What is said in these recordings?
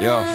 Ja,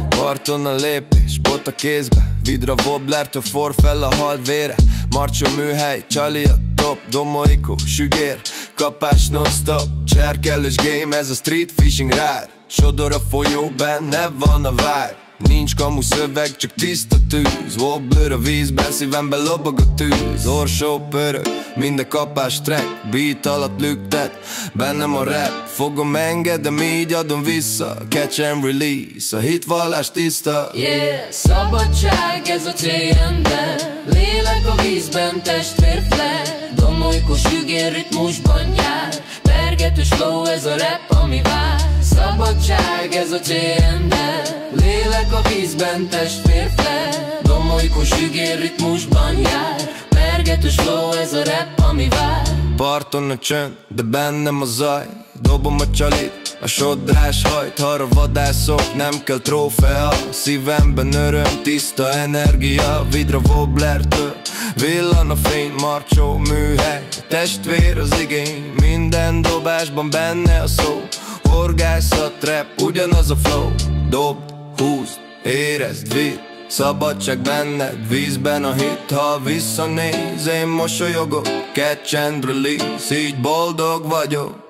parton a lépés, bot a kézbe, vidra wobblertől for fel a hal vére. Marcsó műhely, csali a top, domoikó, sügér, kapás non-stop. Cserkelős game, ez a street fishing ride. Sodor a folyó, benne van a vibe. Nincs kamu szöveg, csak tiszta tűz. Wobbler a vízben, szívemben lobog a tűz. Orsó pörög, minden kapás track, beat alatt lüktet, bennem a rap. Fogom, engedem, így adom vissza, catch and release, a hitvallás tiszta. Yeah, szabadság ez a céljem, de lélek a vízben, testvér flair. Domolykos sügér ritmusban jár, pergetős flow, ez a rap, ami vár. Szabadság ez a céljem, de lélek a vízben, testvér flair. Domolykos sügér ritmusban jár, pergetős flow, ez a rap, ami vár. Parton a csönd, de bennem a zaj. Dobom a csalit, a sodrás hajt. Arra vadászok, nem kell trófea. Szívemben öröm, tiszta energia. Vidra wobblertől villan a fény, marcsó műhely. Testvér az igény, minden dobásban benne a szó. Horgászat, rap, ugyanaz a flow. Dobd, húzd, érezd, vidd, szabadság benned, vízben a hit. Ha visszanéz, én mosolyogok, catch and release, így boldog vagyok.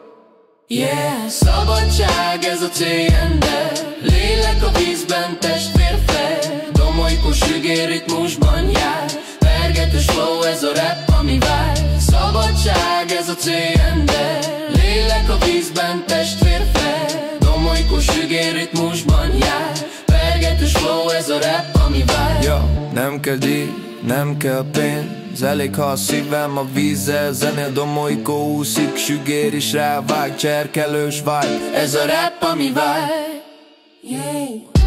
Yeah, szabadság ez a céljem, de lélek a vízben, testvér flair. Domolykos sügér ritmusban jár, pergetős flow, ez a rap, ami vár. Szabadság ez a céljem, de lélek a vízben, testvér flair. Domolykos sügér ritmusban jár, pergetős flow, ez a rap, ami vár. Ja, nem kell díj, nem kell pénz, elég ha a szívem a vízzel zenél. Domolykó úszik, sügér is rávág, cserkelős vibe, ez a rap, ami vár. Yeah.